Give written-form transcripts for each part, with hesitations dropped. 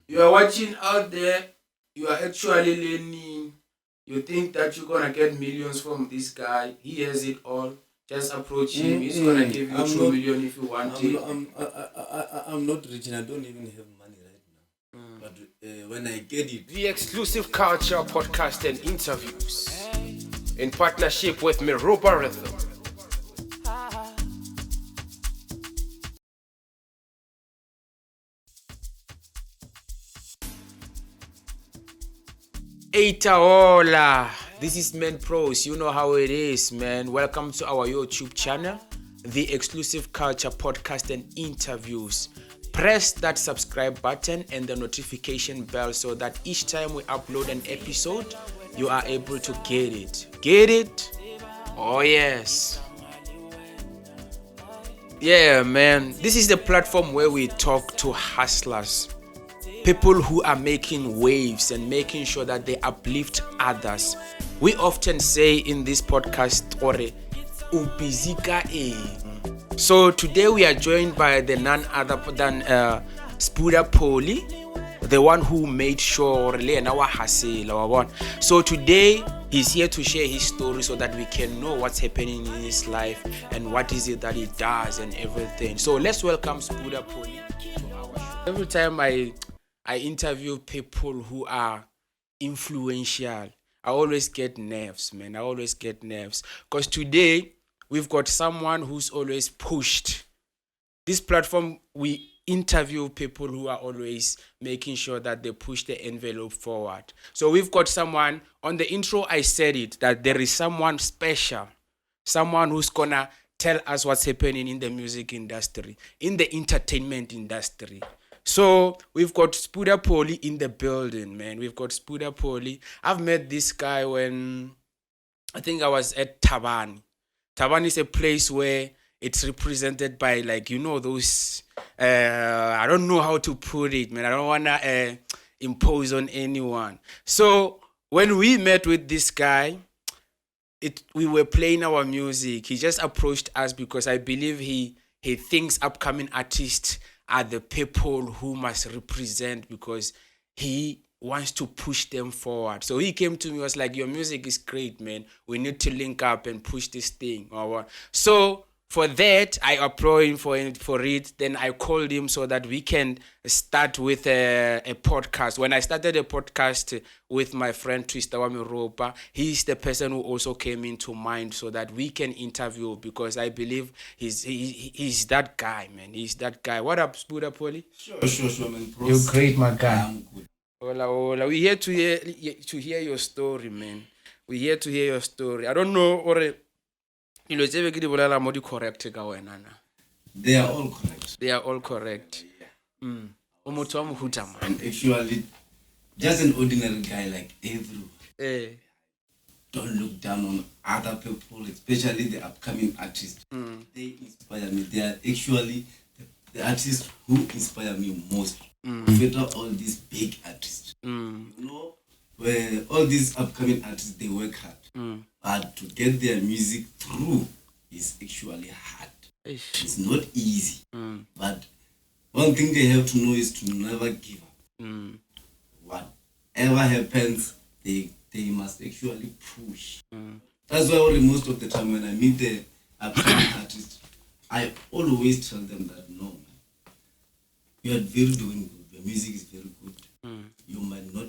You are watching out there, you are actually learning. You think that you're gonna get millions from this guy. He has it all. Just approach him. He's gonna give you I'm 2 not. million if you want it. I'm not rich and I don't even have money right now. But when I get it, The exclusive culture podcast and interviews in partnership with Miroba Rhythm. Hola, this is Man Pros. You know how it is, man. Welcome to our YouTube channel, the exclusive culture podcast and interviews. Press that subscribe button and the notification bell so that each time we upload an episode, you are able to get it. Get it? Oh, yes. Yeah, man. This is the platform where we talk to hustlers. People who are making waves and making sure that they uplift others. We often say in this podcast, so today we are joined by the none other than Sbuda Pawl, the one who made sure so today he's here to share his story so that we can know what's happening in his life and what is it that he does and everything. So let's welcome Sbuda Pawl to our show. Every time I interview people who are influential, I always get nerves, man. I always get nerves. Because today, we've got someone who's always pushed. This platform, we interview people who are always making sure that they push the envelope forward. So we've got someone, on the intro I said it, that there is someone special. Someone who's gonna tell us what's happening in the music industry, in the entertainment industry. So we've got Sbuda Pawl in the building, man. We've got Sbuda Pawl. I've met this guy when I think I was at Thabane. Thabane is a place where it's represented by, like, you know, those I don't know how to put it, man. I don't wanna impose on anyone. So when we met with this guy, we were playing our music. He just approached us because I believe he thinks upcoming artists are the people who must represent, because he wants to push them forward. So he came to me, was like, your music is great, man. We need to link up and push this thing. So for that, I applaud him for it. Then I called him so that we can start with a podcast. When I started a podcast with my friend Twister Miroba, he's the person who also came into mind so that we can interview, because I believe he's that guy, man. He's that guy. What up, Sbuda Pawl? sure, man. You're great, my guy. I'm good. Hola. We're here to hear your story, man. We're here to hear your story. I don't know, or you know, correct. They are all correct. They are all correct. And actually, just an ordinary guy like everyone. Don't look down on other people, especially the upcoming artists. They inspire me. They are actually the artists who inspire me most. Better all these big artists. You know, where all these upcoming artists, they work hard. But to get their music through is actually hard. It's not easy. But one thing they have to know is to never give up. Whatever happens, they must actually push. That's why most of the time when I meet the upcoming artists, I always tell them that, no, man, you are very doing good. Your music is very good. You might not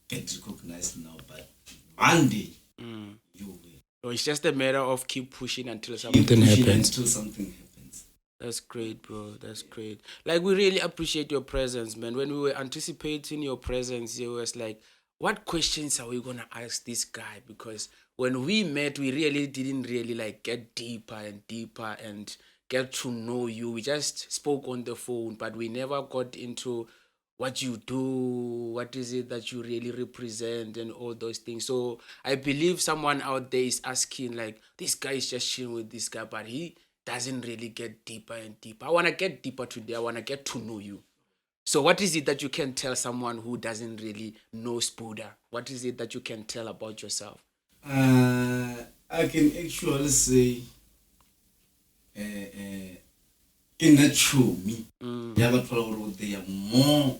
get recognized now, but one day you will. So it's just a matter of keep pushing until something happens. That's great, bro. That's great. Like, we really appreciate your presence, man. When we were anticipating your presence, it was like, what questions are we gonna ask this guy? Because when we met, we really didn't like get deeper and deeper and get to know you. We just spoke on the phone, but we never got into what you do, what is it that you really represent, and all those things. So I believe someone out there is asking, like, this guy is just chilling with this guy, but he doesn't really get deeper and deeper. I want to get deeper today. I want to get to know you. So what is it that you can tell someone who doesn't really know Sbuda? What is it that you can tell about yourself? I can actually say, in that show me, they are more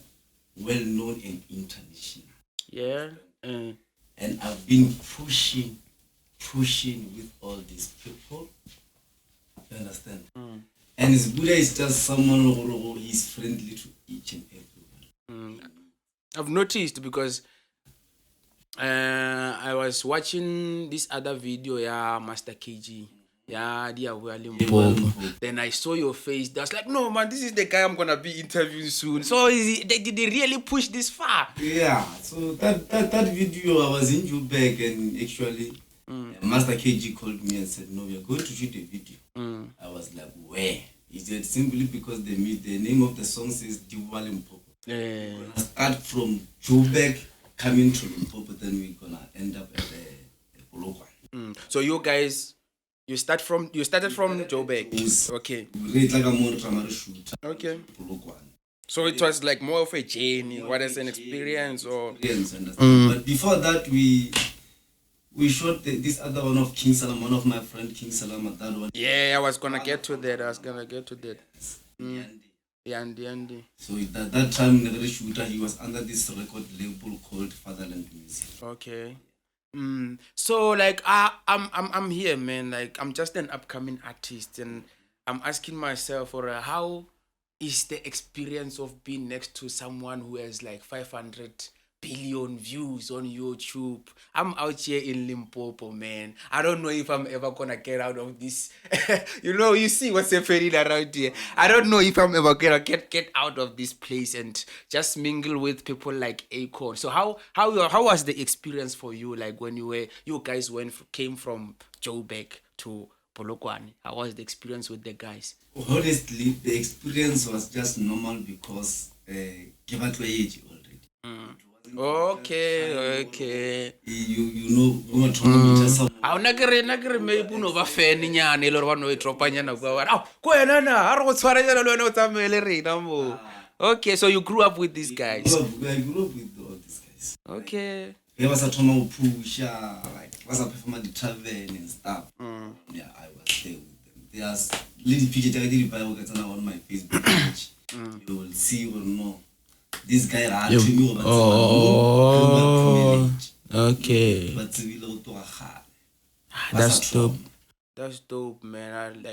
well known and international. Yeah. And I've been pushing with all these people. You understand? And Sbuda is just someone who is friendly to each and everyone. I've noticed because I was watching this other video, Master KG. Yeah, then I saw your face. I was like, no man, this is the guy I'm gonna be interviewing soon. So did they really push this far? Yeah. So that video, I was in Joburg, and actually Master KG called me and said, no, we are going to shoot a video. I was like, where? He said, simply because the name of the song says Sbuda Mpotoko. We're gonna start from Joburg, coming to Limpopo, then we're gonna end up at the Polokwane. So you guys, you started from Joburg. Okay. Okay. So it was like more of a journey, what is an experience or? But before that, we shot this other one of King Salama, one of my friend King Salama, that one. Yeah, I was gonna get to that. Andy. So at that time, the shooter, he was under this record label called Fatherland Music. Okay. So like I'm here, man. Like I'm just an upcoming artist, and I'm asking myself, how is the experience of being next to someone who has like 500 billion views on YouTube? I'm out here in Limpopo, man. I don't know if I'm ever gonna get out of this. You see what's happening around here. I don't know if I'm ever gonna get out of this place and just mingle with people like Ep1. So how was the experience for you? Like when you guys came from Joburg to Polokwane, how was the experience with the guys? Honestly, the experience was just normal because give out age already. Okay. You know, we were trying to just nagere maybe no ba fan nyane le ba no e tropa nyana kwa ba ko yena na ha re go tshwara jana le wena o tsamele rena mo. Okay, so you grew up with these guys. I grew up with all these guys. Okay. They was a trauma pusha, like was a perform at the tavern and stuff. Yeah, I was there with them. There's little pictures I did on my Facebook page. You will see or know. This guy to me okay. But that's dope. That's dope, man.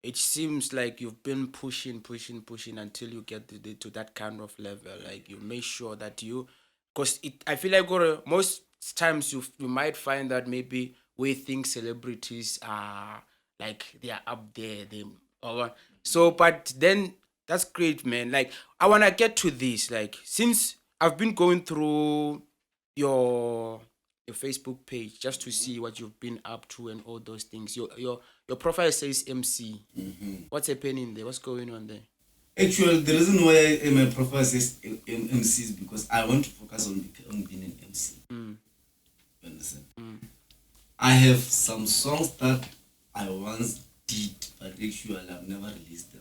It seems like you've been pushing until you get to that kind of level. Like you make sure that because I feel like most times you might find that maybe we think celebrities are like they are up there. But then that's great, man. Like I wanna get to this. Like since I've been going through your Facebook page just to see what you've been up to and all those things. Your profile says MC. What's happening there? What's going on there? Actually, the reason why my profile says MC is because I want to focus on being an MC. You understand? I have some songs that I once did, but actually I've never released them.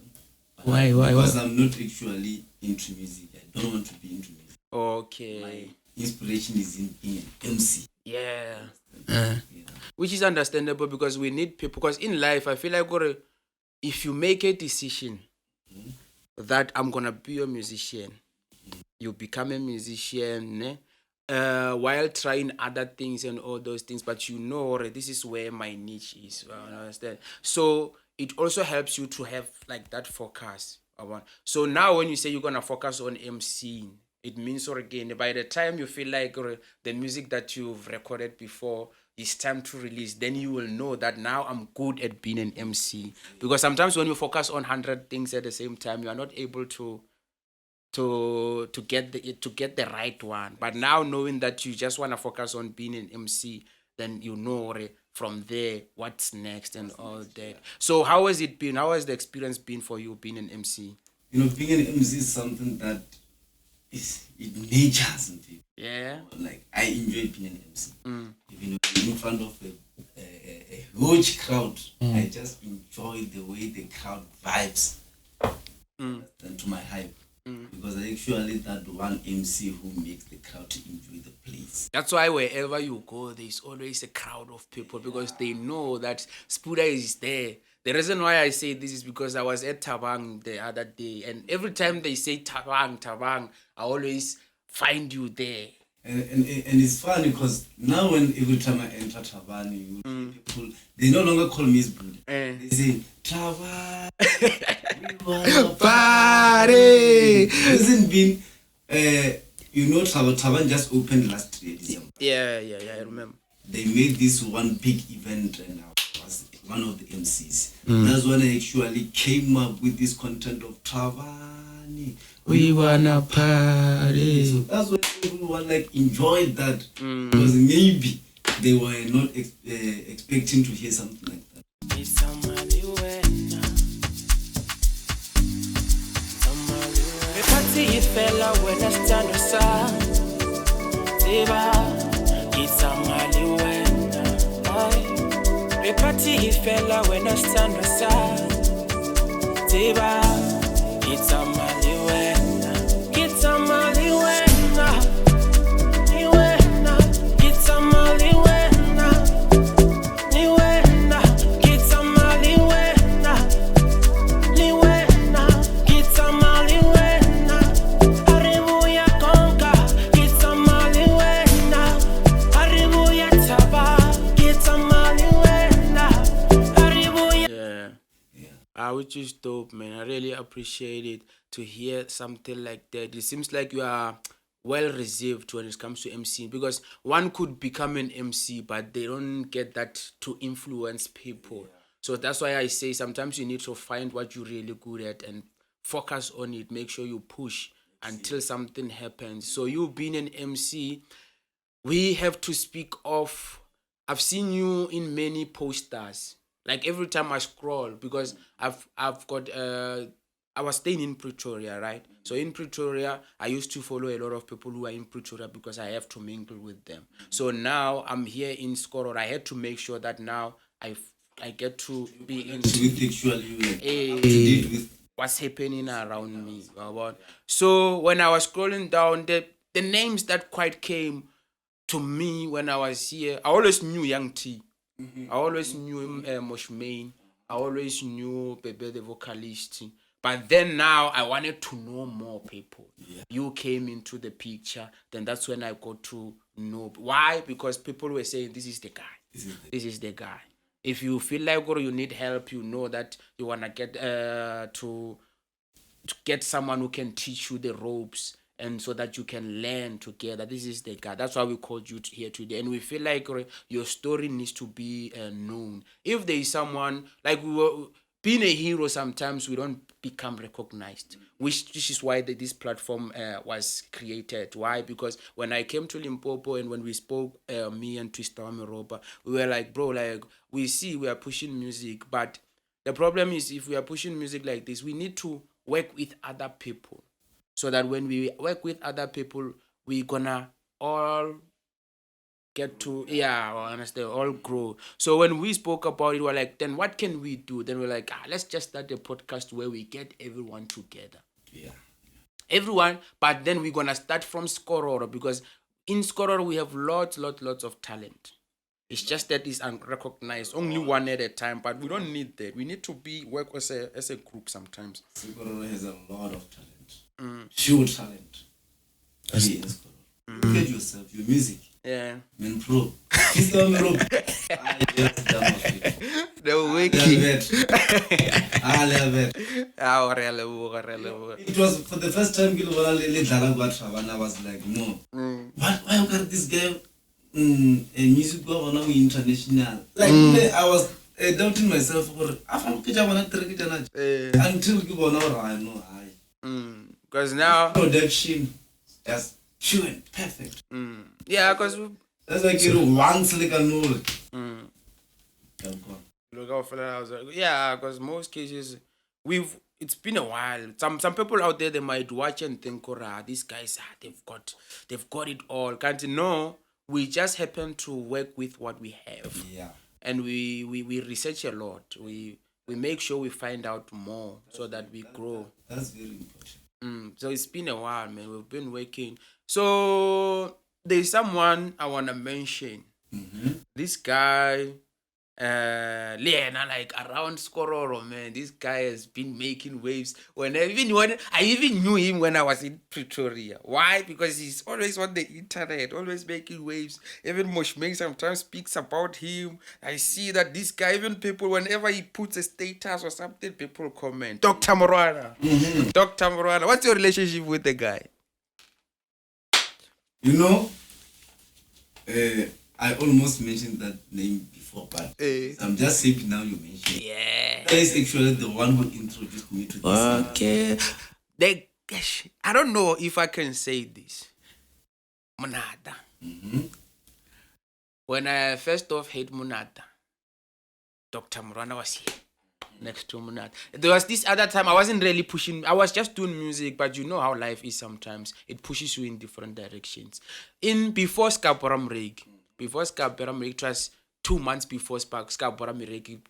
Why? Because I'm not actually into music. I don't want to be into music. Okay. My inspiration is in being an MC. Yeah. Which is understandable because we need people. Because in life, I feel like if you make a decision that I'm gonna be a musician, you become a musician while trying other things and all those things, but this is where my niche is. You understand? So it also helps you to have like that focus. So now when you say you're gonna focus on MCing, it means again by the time you feel like the music that you've recorded before is time to release, then you will know that now I'm good at being an MC. Because sometimes when you focus on 100 things at the same time, you are not able to get the right one. But now knowing that you just want to focus on being an MC, then from there what's next and all that. So how has it been? How has the experience been for you being an MC? Being an MC is something that it natures in people. Yeah. Like I enjoy being an MC. In front of a huge crowd, I just enjoy the way the crowd vibes and to my hype. Because I actually that one MC who makes the crowd to enjoy the place. That's why wherever you go, there's always a crowd of people because they know that Sbuda is there. The reason why I say this is because I was at Tabang the other day, and every time they say Tabang, I always find you there. And it's funny because now when every time I enter Tabani, you hear people, they no longer call me Sbuda. They say, Tabani, we wanna party. Hasn't been, Taban just opened last year, December. Yeah, I remember. They made this one big event and I was one of the MCs. That's when I actually came up with this content of Tabani. We wanna party. So that's when everyone enjoyed that because maybe they were not expecting to hear something like that. Which is dope, man. I really appreciate it to hear something like that. It seems like you are well received when it comes to MC, because one could become an MC, but they don't get that to influence people. So that's why I say sometimes you need to find what you're really good at and focus on it. Make sure you push until something happens. So you being an MC, we have to speak of, I've seen you in many posters. Like every time I scroll, because I've got I was staying in Pretoria, right? So in Pretoria, I used to follow a lot of people who are in Pretoria because I have to mingle with them. So now I'm here in Skoro. I had to make sure that now I get to be in what's happening around me. So when I was scrolling down, the names that quite came to me when I was here, I always knew Young T. I always knew Moshmain. I always knew Bebe the vocalist. But then now I wanted to know more people. You came into the picture. Then that's when I got to know. Why? Because people were saying, this is the guy. This is the guy. If you feel like or you need help, you know that you want to get to get someone who can teach you the ropes, and so that you can learn together. This is the guy. That's why we called you here today. And we feel like your story needs to be known. If there is someone, like being a hero, sometimes we don't become recognized, which this is why this platform was created. Why? Because when I came to Limpopo and when we spoke, me and Twister Miroba, we were like, bro, like we see we are pushing music, but the problem is if we are pushing music like this, we need to work with other people. So that when we work with other people, we're gonna all get to, understand, all grow. So when we spoke about it, we're like, then what can we do? Then we're like, let's just start a podcast where we get everyone together. Everyone, but then we're gonna start from Skororo, because in Skororo we have lots of talent. It's just that it's unrecognized, only one at a time, but we don't need that. We need to work as a group sometimes. Skororo has a lot of talent. Pure talent. Look at yourself, your music. Yeah. Man, pro. He's the pro. The wiki. I love it. It was for the first time I was like, no. Why you got this guy? A music go now international. Like I was doubting myself for until you I know I. Because now production that's pure and perfect. Yeah, because that's like once like a null. Look out for that. I was like, yeah, because most cases it's been a while. Some people out there, they might watch and think, these guys they've got it all. Can't you know? We just happen to work with what we have. Yeah. And we research a lot. We make sure we find out more so that we grow. That's very important. So it's been a while, man. We've been working. So there's someone I want to mention. This guy, Lena, like around Skororo, man, this guy has been making waves. I even knew him when I was in Pretoria. Why? Because he's always on the internet, always making waves. Even Moshmeng sometimes speaks about him. I see that this guy, even people, whenever he puts a status or something, people comment. Dr. Morana. Dr. Morana. What's your relationship with the guy? You know, I almost mentioned that name before, but I'm just happy now you mentioned it. Yeah. That is actually the one who introduced me to this. Okay. I don't know if I can say this. Munada. When I first off hate Munada, Dr. Murana was here next to Munada. There was this other time I wasn't really pushing. I was just doing music, but you know how life is sometimes. It pushes you in different directions. Before Skaboram Reg, it was 2 months before Skaboram Reg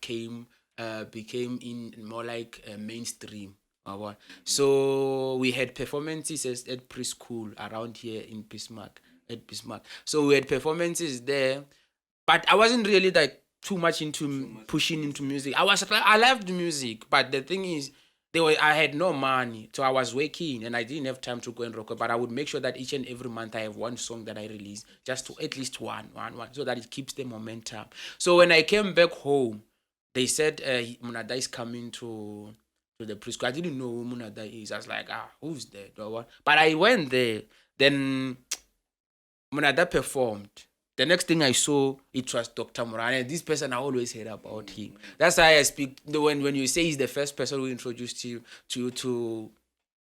became in more like mainstream. So we had performances at preschool around here in Bismarck. So we had performances there, but I wasn't really like too much into pushing into music. I loved music, but the thing is, I had no money, so I was working and I didn't have time to go and record. But I would make sure that each and every month I have one song that I release, just to at least one, so that it keeps the momentum. So when I came back home, they said Munada is coming to the preschool. I didn't know who Munada is. I was like, who's that? But I went there. Then Munada performed. The next thing I saw, it was Dr. Morana. This person, I always heard about him. That's why I speak. When you say he's the first person who introduced you to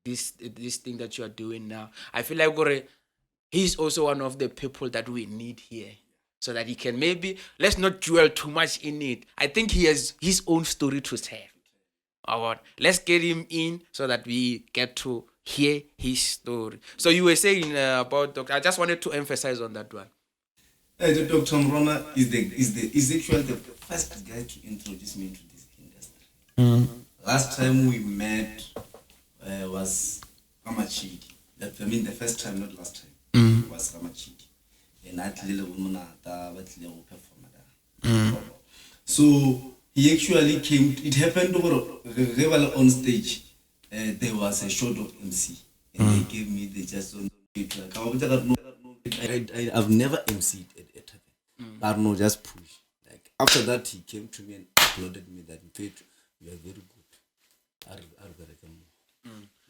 this thing that you are doing now, I feel like he's also one of the people that we need here, so that he can maybe, let's not dwell too much in it. I think he has his own story to tell. Let's get him in so that we get to hear his story. So you were saying about Dr. I just wanted to emphasize on that one. Dr. Morana is actually the first guy to introduce me to this industry. Last time we met was Ramachidi. The first time, not last time, was Ramachidi. And I performed. So he actually came. It happened over on stage. There was a short of MC, and they gave me the just on. I've never MC'd at heaven. I don't know, just push. Like after that, he came to me and applauded me that in fact you are very good.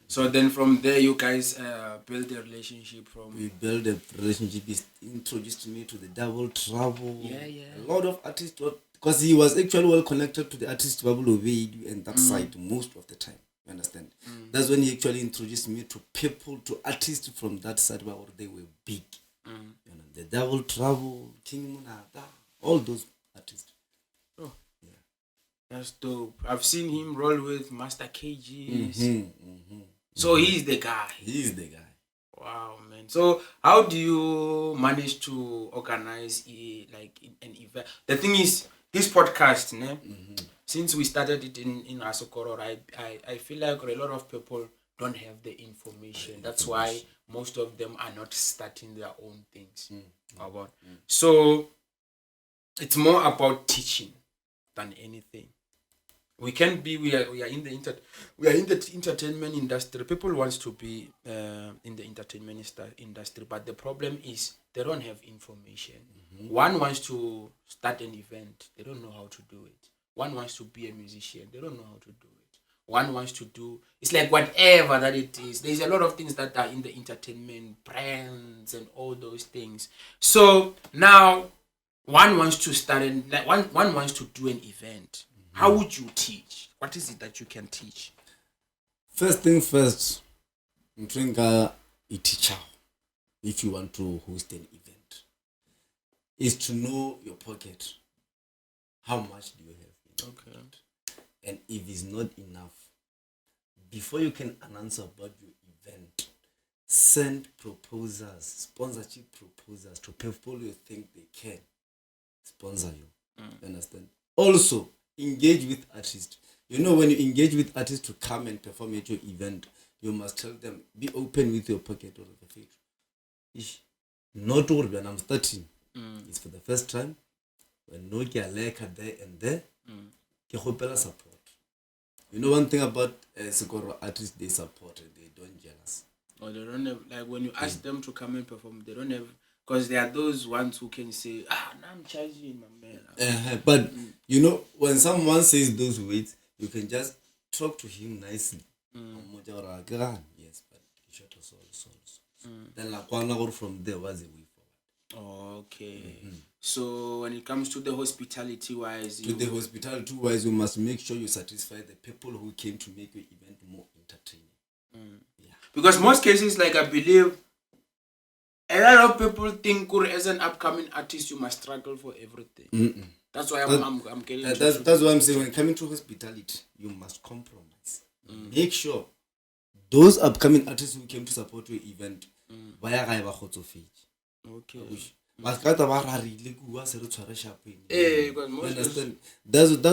So then from there, you guys build a relationship. We built a relationship. He introduced me to the Doubletrouble. A lot of artists, because he was actually well connected to the artist Bubble and that side most of the time. You understand? That's when he actually introduced me to people, to artists from that side where they were big. You know, the Doubletrouble, King Munada, all those artists. Oh, yeah, that's dope. I've seen him roll with Master KGs. So he's the guy. He's the guy. Wow, man. So how do you manage to organize an event? The thing is, this podcast, since we started it in Asokoro, I feel like a lot of people don't have the information. That's why most of them are not starting their own things. So it's more about teaching than anything. We are in the entertainment industry. People want to be in the entertainment industry, but the problem is they don't have information. One wants to start an event, they don't know how to do it. One wants to be a musician, they don't know how to do it. One wants to do, it's like whatever that it is. There's a lot of things that are in the entertainment, brands and all those things. So now one wants to start one wants to do an event. How would you teach? What is it that you can teach? First thing first, you think a teacher, if you want to host an event, is to know your pocket. How much do you have? Okay. And if it's not enough, before you can announce about your event, send proposals, sponsorship proposals to people you think they can sponsor you. You understand? Also, engage with artists. You know, when you engage with artists to come and perform at your event, you must tell them, be open with your pocket or the future. Not all when I'm starting. It's for the first time. when no ke a like there and there ke gopela support. You know one thing about Sekoro artists, they support it, they don't jealous. Or they don't have, like when you ask them to come and perform, they don't have, because there are those ones who can say, now I'm charging my man. But you know, when someone says those words, you can just talk to him nicely. Yes, but he shot us all. Then like one hour from there was a way forward. Okay. So when it comes to the hospitality wise, you must make sure you satisfy the people who came to make your event more entertaining. Yeah. Because most cases, like I believe, a lot of people think as an upcoming artist you must struggle for everything. That's why I'm getting. That's why I'm saying when coming to hospitality, you must compromise. Make sure those upcoming artists who came to support your event, Okay. That's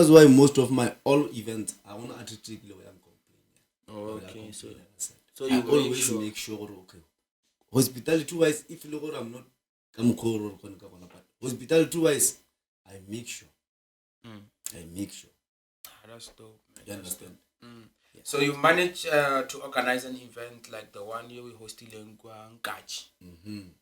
why most of my all events I want artistically where I'm complaining. Okay, so you always make sure okay. Hospitality wise, if you look I'm not hospitality wise, I make sure. That's dope, man. You understand? Yeah. So you managed to organize an event like the one year we hosted in Gachi.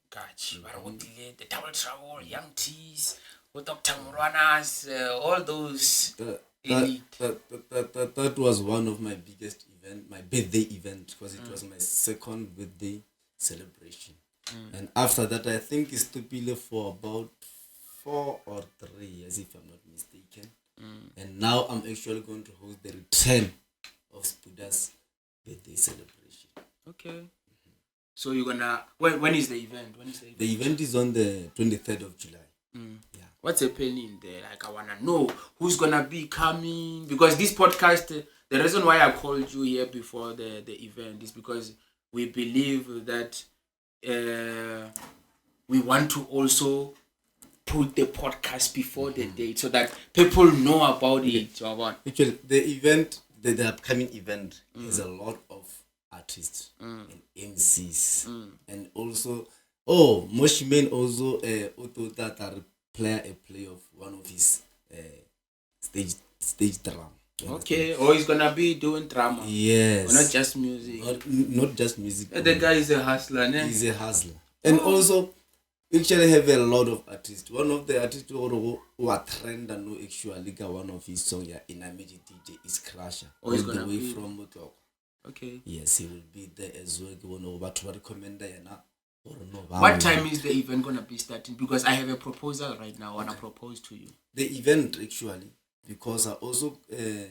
The Doubletrouble, Young Teas, Dr. Muranas, all those. That was one of my biggest event, my birthday event, because it was my second birthday celebration. And after that, I think it's stupid for about 4 or 3 years, if I'm not mistaken. And now I'm actually going to host the return of Sbuda's birthday celebration. Okay. So you're gonna when is the event? The event is on the 23rd of July. Yeah. What's happening there? Like I wanna know who's gonna be coming, because this podcast, the reason why I called you here before the event is because we believe that we want to also put the podcast before the date so that people know about it. Actually, the event, the upcoming event is a lot of artists and MCs and also Moshimen also play of one of his stage drama. Okay, or he's gonna be doing drama. Yes. Or not just music. Not just music. The guy is a hustler, ne? He's a hustler. And also actually have a lot of artists. One of the artists who are trend and know actually one of his songs in a major DJ is Crusher. Oh, he's gonna be from Motoko. Okay. Yes, he will be there as well. What time is the event gonna be starting? Because I have a proposal right now. I wanna propose to you. The event actually, because I also a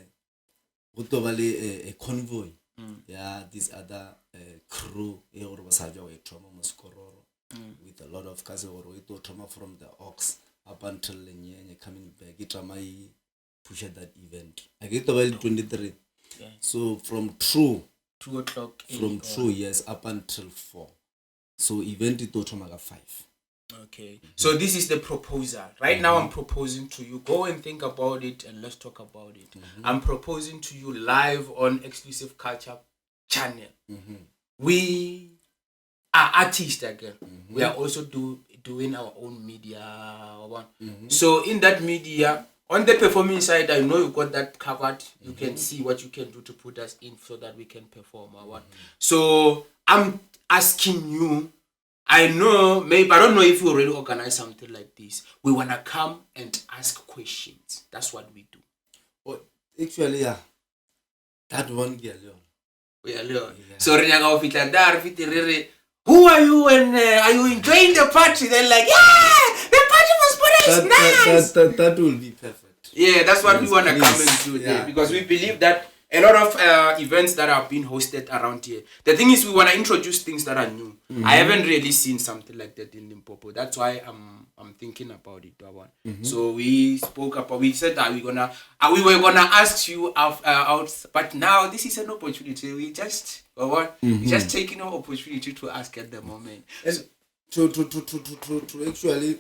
convoy. Yeah, this other crew with a lot of cars from the Ox up until coming back. It push that event. I get the 23. Yeah. So from 2 o'clock. From 2, yes, up until 4. So event it 5. Okay. So this is the proposal. Right now I'm proposing to you. Go and think about it and let's talk about it. I'm proposing to you live on Exclusive Culture channel. We are artists again. We are also doing our own media. So in that media, on the performing side, I know you got that covered. You can see what you can do to put us in so that we can perform. So I'm asking you, I know, maybe, I don't know if you already organize something like this. We want to come and ask questions. That's what we do. Oh, actually, yeah. That one girl. We are alone. So, who are you and are you enjoying the party? They're like, yeah, the party was nice. That will be perfect. Yeah, that's what we want to come and do there, because we believe that a lot of events that are being hosted around here. The thing is, we want to introduce things that are new. I haven't really seen something like that in Limpopo. That's why I'm thinking about it. So we spoke about. We said that we were gonna ask you out, but now this is an opportunity. We just just taking an opportunity to ask at the moment. And to actually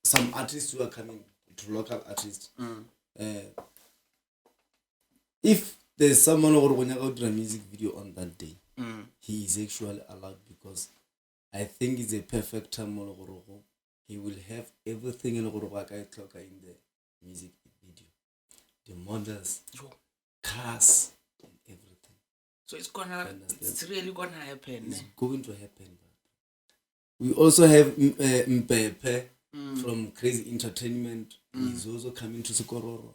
some artists who are coming, to local artists. If there's someone who wants to do a music video on that day, he is actually allowed, because I think it's a perfect time. he will have everything in the music video. The models, cars, and everything. So it's really gonna happen. It's going to happen. We also have Mpepe from Crazy Entertainment. He's also coming to Sokororo.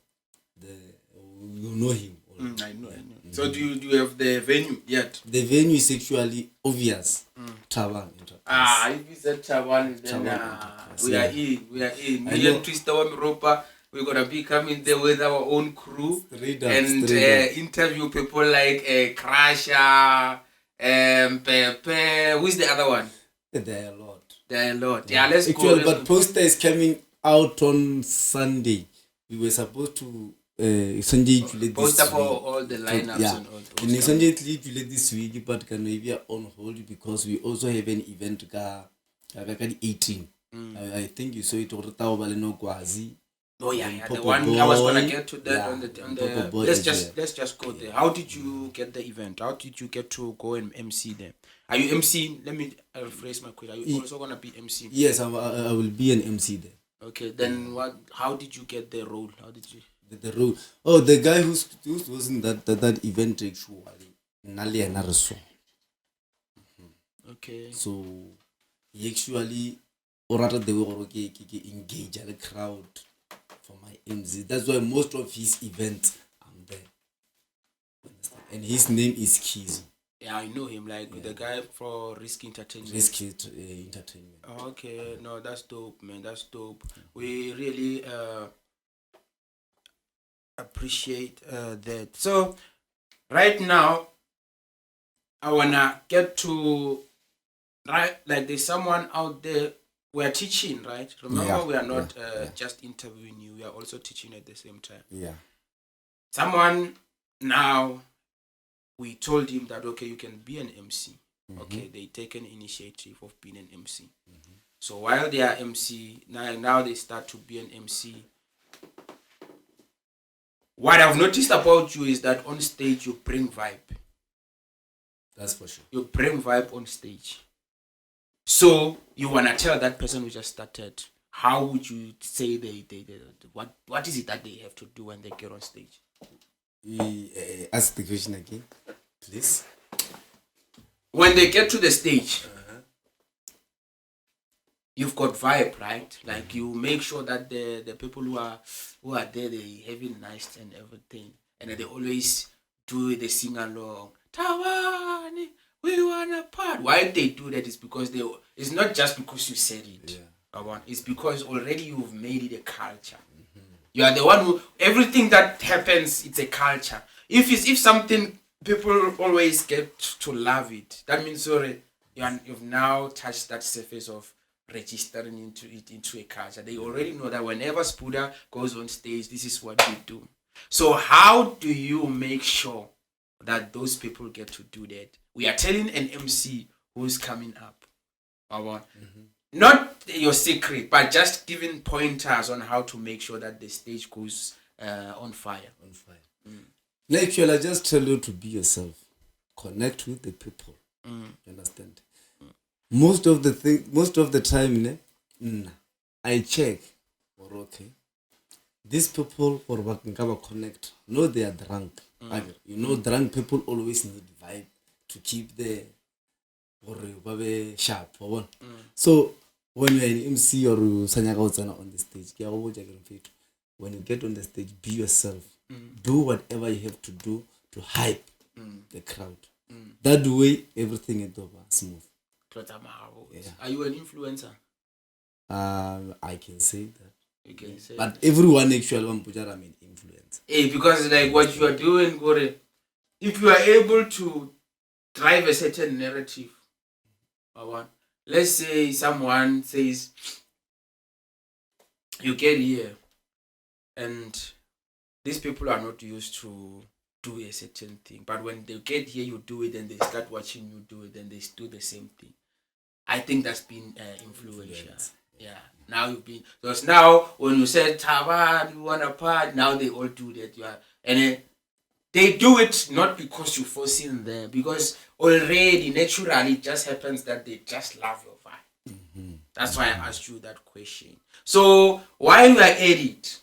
You know him. I know. So do you have the venue yet? The venue is actually obvious. Taban Enterprise. If you said Taban, then we are in. Million Twister Miropa. We're gonna be coming there with our own crew and interview people like Crusher, Pepe. Who's the other one? There are a lot. Yeah, let's go. But poster is coming out on Sunday. We were supposed to Sunday poster for all the lineups and all those. And Sunday this week, but can we are on hold because we also have an event 18. I think you saw it or Kwazi. Oh yeah, the one I was gonna get to that on the let's just go there. How did you get the event? How did you get to go and MC them? Are you MC? Let me rephrase my question. Are you also gonna be MC? Yes, I will be an MC there. Okay, then what? How did you get the role? How did you? The role. Oh, the guy who was in that event actually. Okay. So he actually ordered the way engage the crowd for my MC. That's why most of his events I'm there. And his name is Kizo. Yeah, I know him, like the guy for Risk Entertainment. Entertainment. Okay, no, that's dope, man. That's dope. We really appreciate that. So, right now, I wanna get to like there's someone out there. We are teaching, right? Remember, we are not just interviewing you. We are also teaching at the same time. Yeah. Someone now. We told him that, okay, you can be an MC. Okay, they take an initiative of being an MC. So while they are MC, now they start to be an MC. What I've noticed about you is that on stage you bring vibe. That's for sure. You bring vibe on stage. So you want to tell that person who just started, how would you say what is it that they have to do when they get on stage? Ask the question again, please. When they get to the stage, you've got vibe, right? Like you make sure that the people who are there, they having nice and everything, and they always do the sing along. Tawani, we wanna part. Why they do that is because it's not just because you said it. Yeah. It's because already you've made it a culture. You are the one who, everything that happens, it's a culture. If something, people always get to love it. That means, you've now touched that surface of registering into a culture. They already know that whenever Sbuda goes on stage, this is what we do. So how do you make sure that those people get to do that? We are telling an MC who's coming up. Not your secret, but just giving pointers on how to make sure that the stage goes on fire. Actually, I just tell you to be yourself. Connect with the people. You understand? Most of the time, I check. Okay. These people or connect. No, they are drunk. You know, drunk people always need vibe to keep the sharp. So when you're an MC or Sanyaka on the stage, when you get on the stage, be yourself. Do whatever you have to do to hype the crowd. That way, everything is smooth. Yeah. Are you an influencer? I can say that. You can say but everyone actually want to an influence. Hey, because like what you are doing, Gore, if you are able to drive a certain narrative, let's say someone says you get here and these people are not used to do a certain thing, but when they get here you do it and they start watching you do it and they do the same thing. I think that's been influential. Yeah. Now you've been, because now when you said Tava, you want a part, now they all do that. And they do it not because you're forcing them, because already naturally it just happens that they just love your vibe. That's why I asked you that question. So while you are at it,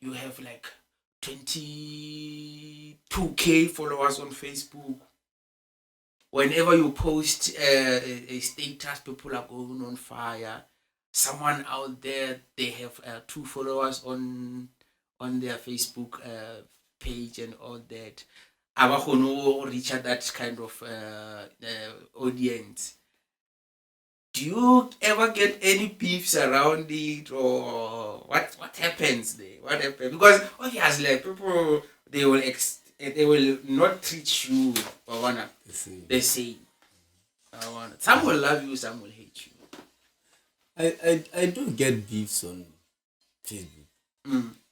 you have like 22k followers on Facebook. Whenever you post a status, people are going on fire. Someone out there, they have 2 followers on their Facebook page and all that. Abahono reach at that kind of audience. Do you ever get any beefs around it, or what happens there? What happens? Because obviously, like, people they will not treat you the same. Some will love you, some will hate you. I do get beefs on Facebook.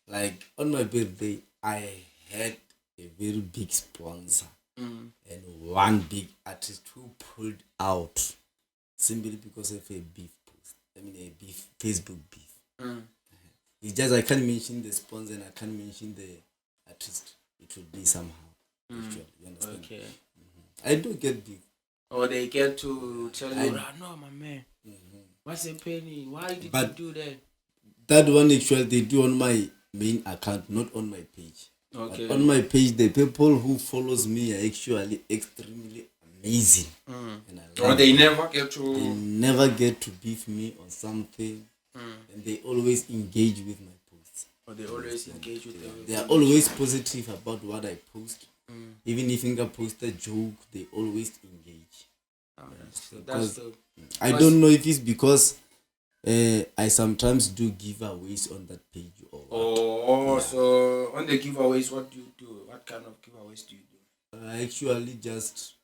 Like on my birthday, I had a very big sponsor and one big artist who pulled out simply because of a beef post. I mean, a beef Facebook beef. It's just I can't mention the sponsor and I can't mention the artist. It would be somehow. You understand? Okay. I do get beef. Or they get to tell you, no, my man, what's happening? Why did you do that? That one actually they do on my main account, not on my page. Okay. But on my page, the people who follows me are actually extremely amazing. And they never get to beef me on something, and they always engage with my posts. They always engage with them. They are always positive about what I post. Even if I post a joke, they always engage. I don't know if it's because I sometimes do giveaways on that page. So on the giveaways, what do you do? What kind of giveaways do you do? I actually just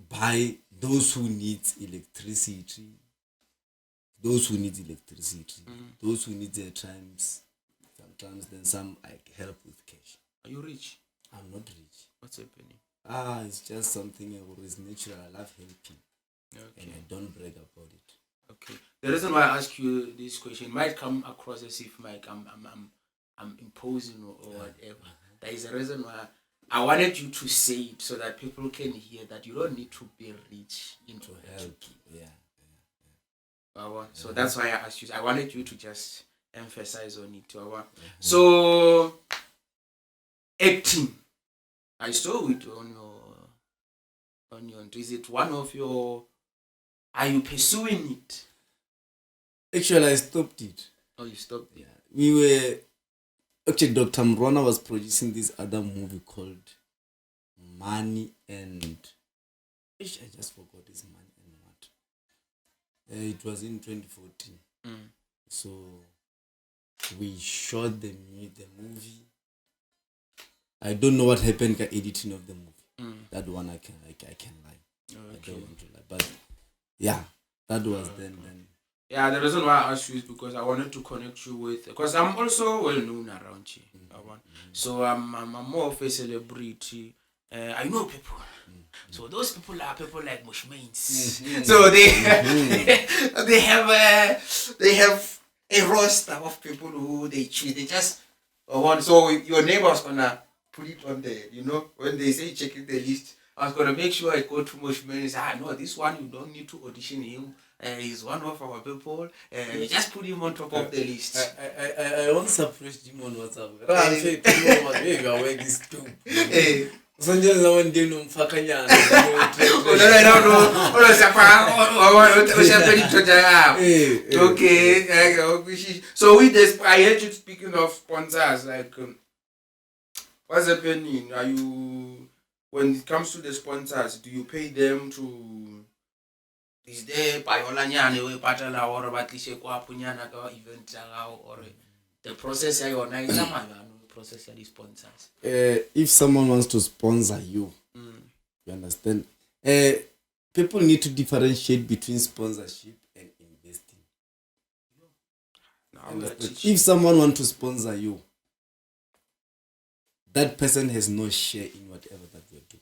buy those who need electricity. Those who need their times. Sometimes then some I help with cash. Are you rich? I'm not rich. What's happening? It's just something that is natural. I love helping. Okay. And I don't brag about it. Okay. The reason why I ask you this question might come across as if like I'm imposing or whatever. There is a reason why I wanted you to say it so that people can hear that you don't need to be rich to help. So that's why I asked you. I wanted you to just emphasize on it. So acting, I saw it on your. Is it one of your? Are you pursuing it? Actually, I stopped it. Oh, you stopped it? Yeah. We were... Actually, Dr. Mrona was producing this other movie called Money and... I just forgot his Money and what. It was in 2014. So, we shot the movie. I don't know what happened with the editing of the movie. That one I can lie. Okay. I don't want to lie. But... yeah, that was then. Yeah, the reason why I asked you is because I wanted to connect you with, because I'm also well known around here. So I'm more of a celebrity. I know people. So those people are people like Mushmains. So they have a roster of people who they choose. They just want. So your neighbor's gonna put it on there. When they say checking the list. I was gonna make sure I go to Mushman and say, no, this one you don't need to audition him. He's one of our people. You just put him on top of the list. I once approached him on WhatsApp. I'm saying, you are wearing this too. So with this, I heard you speaking of sponsors. Like, what's happening? Are you? When it comes to the sponsors, do you pay them to? Is there payolanyane we patala or batlishe kwa punyana ka event or the process ya yona ina mangano process ya the sponsors? If someone wants to sponsor you, you understand? People need to differentiate between sponsorship and investing. If someone wants to sponsor you, that person has no share in whatever that you're doing.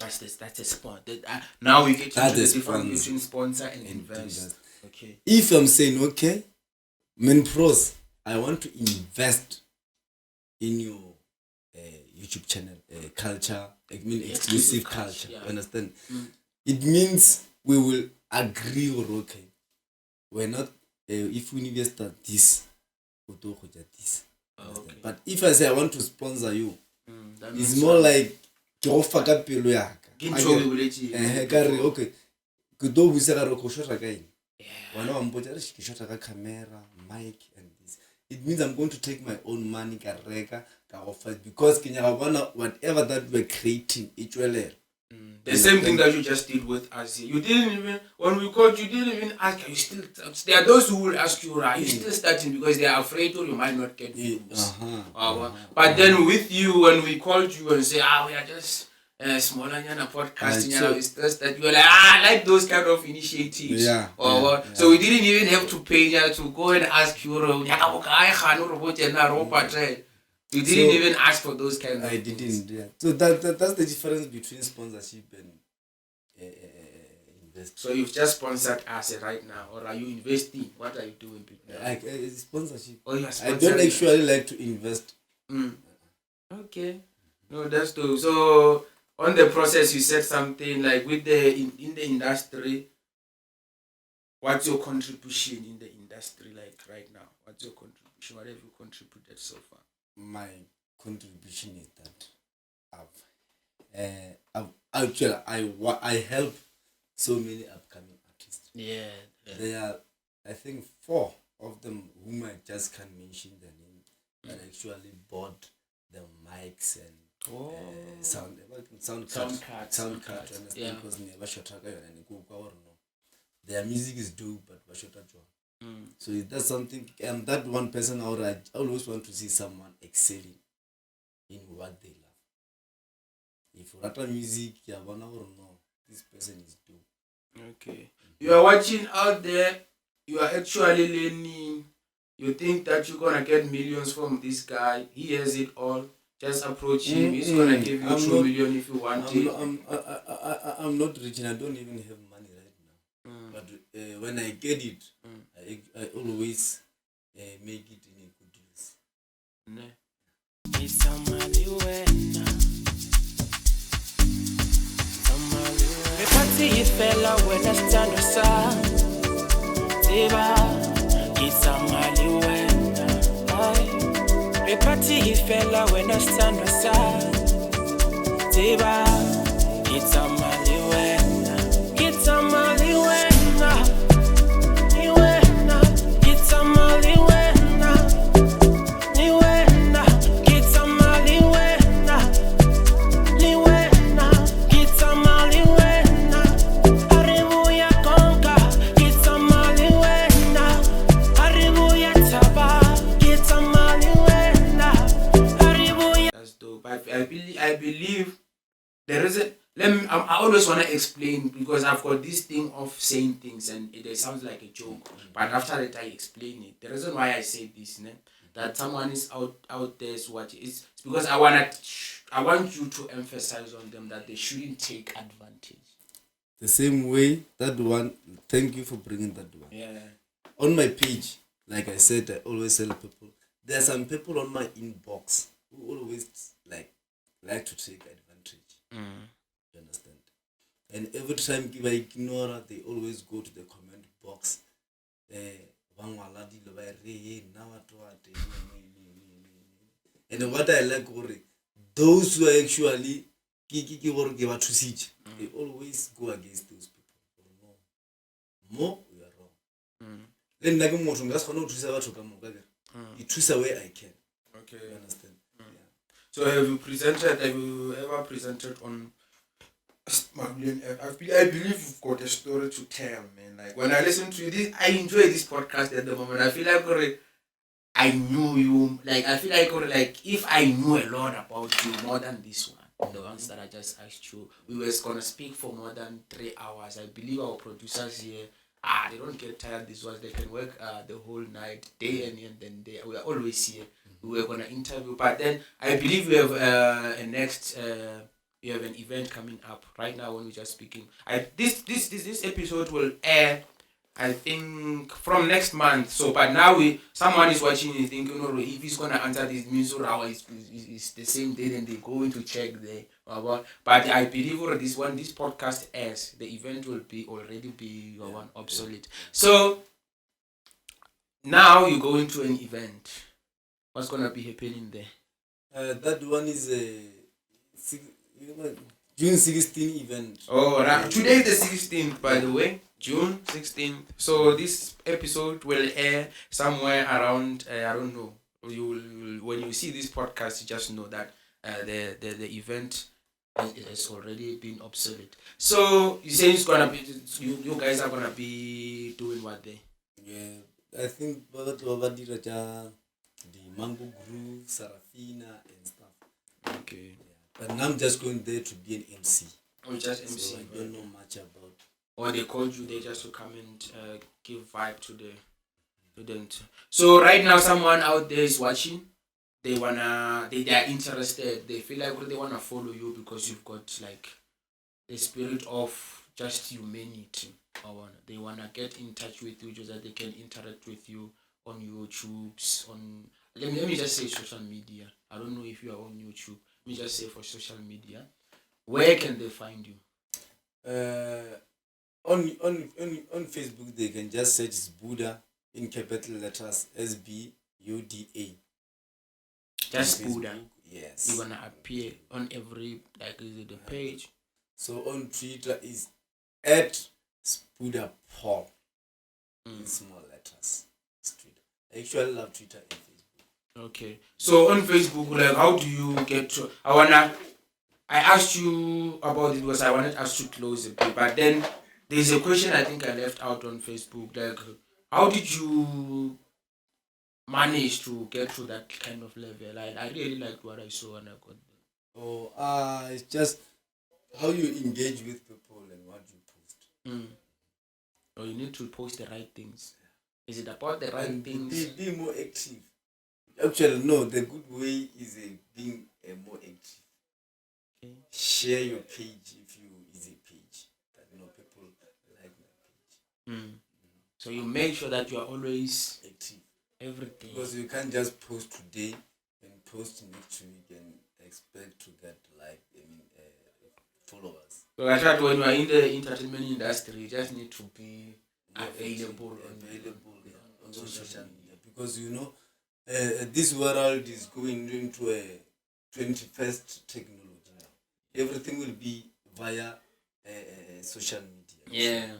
That's a sponsor. Now we get into the difference between sponsor and invest. Okay. If I'm saying, okay, pros, I want to invest in your YouTube channel, culture, exclusive culture. Yeah. Understand? it means we will agree or okay. We're not, if we invest at this, we do this. Okay. But if I say I want to sponsor you, that it's means more like go fuck up pelo ya ka. Okay. Ke do buisa ka re go shota ka eng. Wena wa mpotsa re ke shota ka camera, mic and this. It means I'm going to take my own money ka reka ka offer because ke nyaka bona whatever that we're creating e tswelele. The same thing that you just did with us here. You didn't even, when we called, you didn't even ask, are you still, there are those who will ask you, are you still starting because they are afraid or you might not get views. But then with you, when we called you and say, we are just smaller than a podcast, we still start, you were like, I like those kind of initiatives. So we didn't even have to pay you to go and ask you, you didn't even ask for those kind of things. I didn't. Yeah. So that's the difference between sponsorship and investment. So you've just sponsored us right now, or are you investing? What are you doing? Sponsorship. Oh, you're sponsoring. I don't actually like to invest. Okay. No, that's true. So on the process, you said something like with in the industry. What's your contribution in the industry like right now? What's your contribution? What have you contributed so far? My contribution is that I help so many upcoming artists. Yeah. There are, I think, 4 of them whom I just can't mention their name that actually bought the mics and sound cards. Yeah. Because never shot their music is dope, but so that's something, and that one person I always want to see someone excelling in what they love. If you rata music, you wanna know this person is dope. Okay. You are watching out there, you are actually learning, you think that you're gonna get millions from this guy, he has it all. Just approach him, he's gonna give you 2 million if you want it. I'm not rich and I don't even have money right now. But when I get it, I always make it in a good use. I believe there is I always want to explain because I've got this thing of saying things and it sounds like a joke, but after that I explain it. The reason why I say this, that someone is out there is watching, it's because I want you to emphasize on them that they shouldn't take advantage. The same way that one. Thank you for bringing that one. Yeah. On my page, like I said, I always tell people there are some people on my inbox who always like to take advantage. You understand? And every time I ignore, they always go to the comment box. And what I like, those who are actually they always go against those people. More, we are wrong. Then it twists away I can. Okay. You understand? So have you ever presented on Smuggling? I believe you've got a story to tell, man. Like when I listen to this, I enjoy this podcast at the moment. I feel like I knew you. Like I feel like if I knew a lot about you more than this one, the ones that I just asked you, we were gonna speak for more than 3 hours. I believe our producers here, they don't get tired. These ones, they can work the whole night, day and then day. We are always here. We were gonna interview, but then I believe we have a next. We have an event coming up right now when we're just speaking. This episode will air I think from next month. So, but now someone is watching and thinking, no, if he's gonna answer this news or it's the same day, then they go into check there. But I believe this podcast airs, the event will already be obsolete. So now you go into an event. What's gonna be happening there? That one is June 16th event. Oh, right. Today is the 16th, by the way. June 16th. So this episode will air somewhere around, I don't know. When you see this podcast, you just know that the event has already been obsolete. So you say it's gonna be, you guys are gonna be doing what there? Yeah, I think the Mango Groove, Sarafina and stuff. Okay. Yeah. But now I'm just going there to be an MC. Oh, just MC. So I don't know much about. Or they called you there just to come and give vibe to the student. So right now, someone out there is watching. They are interested. They feel like they wanna follow you because you've got like the spirit of just humanity. They wanna get in touch with you, just that they can interact with you on YouTube's on. Let me just say social media. I don't know if you are on YouTube. Let me just say for social media. Where can they find you? On Facebook they can just search Sbuda in capital letters SBUDA. Just Sbuda. Yes. You're gonna appear on every the page. So on Twitter is @Sbuda Pawl in small letters. I actually love Twitter and Facebook. Okay. So on Facebook, like how do you get to I asked you about it because I wanted us to close a bit, but then there's a question I think I left out on Facebook. Like, how did you manage to get to that kind of level? I really liked what I saw when I got there. Oh, it's just how you engage with people and what you post. Or you need to post the right things. Is it about the right things? Be more active. Actually, no. The good way is being more active. Okay. Share your page if you is a page that people like my page. So you make sure that you are always active. Everything. Because you can't just post today and post next week and expect to get followers. So I thought when you are in the entertainment industry, you just need to be available on social media. Because this world is going into a 21st technology now. Everything will be via social media. Yeah.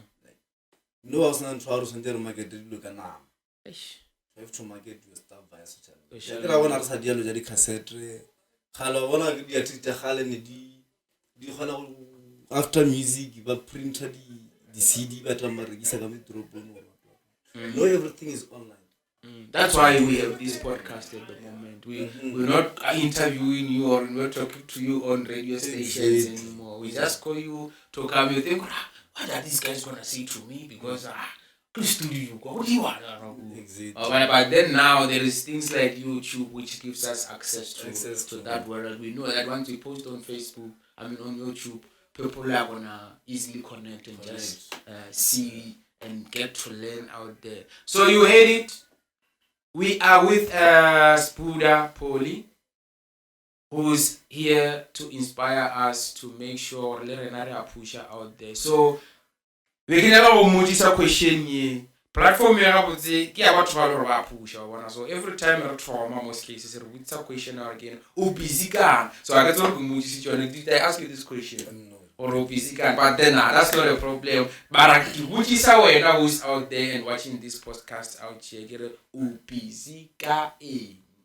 No, I was not trying to market. Look at now. You have to market your stuff via social media. I want to say the cassette. After music, you print the CD, but no, everything is online. That's why we have this podcast at the moment. We're not interviewing you or we're not talking to you on radio stations anymore. We just call you to come. You think, what are these guys gonna say to me? Because studio, what do you want? Exactly. But then now there is things like YouTube which gives us access to that world. We know that once we post on Facebook, on YouTube, people are gonna easily connect and just see and get to learn out there. So you heard it. We are with Sbuda Pawl, who's here to inspire us to make sure Lerenare pusher out there. So we can never motivate a question here. Platform you have to get about to push or so every time I try most cases with a question again. Busy can. So I get to motivate. Did I ask you this question? No. Or busy can, but then that's not a problem. But which is how I who's out there and watching this podcast out here, get busy can.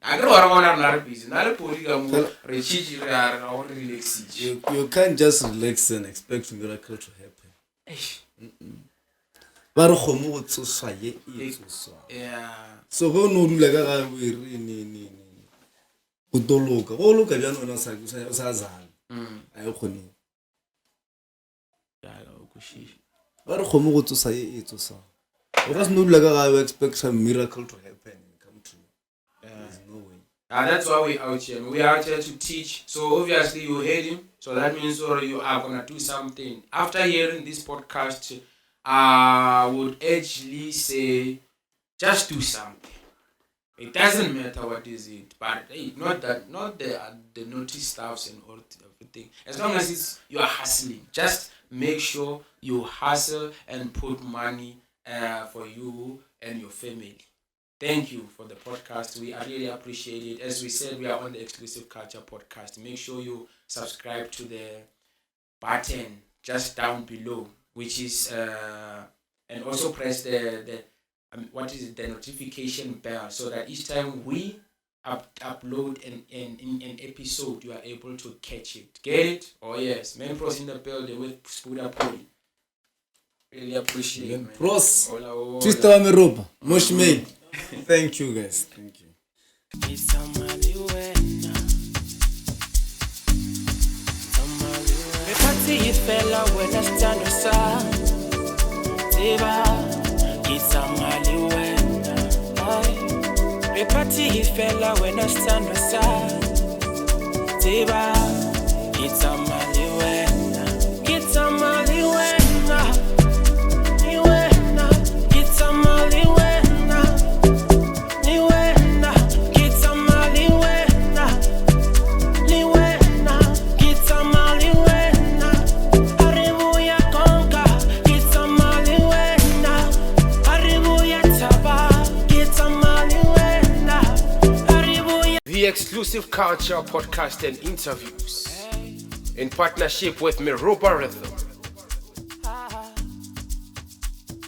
I don't want to busy. Not a polygamy. You can't just relax and expect a miracle to happen. But yeah. So go no like ni Utoloka. Oh look at you no sa but khomo go tsosa e tsosa. O ka no like I expect a miracle to happen and come true. There's no way. That's why we're out here. We are out here to teach. So obviously you heard him. So that means you are gonna do something. After hearing this podcast, I would actually say just do something. It doesn't matter what is it, but hey, not the naughty stuffs and all everything. As long as you are hustling, just make sure you hustle and put money for you and your family. Thank you for the podcast. I really appreciate it. As we said, we are on the Exclusive Culture Podcast. Make sure you subscribe to the button just down below, which is and also press the notification bell, so that each time we upload an episode, you are able to catch it. Get it? Oh yes, man. Pros in the building with Sbuda Pawl. Really appreciate it, man. Pros. Twister Ameroba. Mosh made. Thank you guys. Thank you. Party fella when I stand aside. Tiba, it's a maliwena. It's a maliwena. Niwena, it's a maliwena. Niwena, it's a maliwena. Niwena, it's a maliwena. Aribuya konka, it's a maliwena. Aribuya taba, it's a maliwena. The Exclusive Culture Podcast and interviews in partnership with Meroba Rhythm.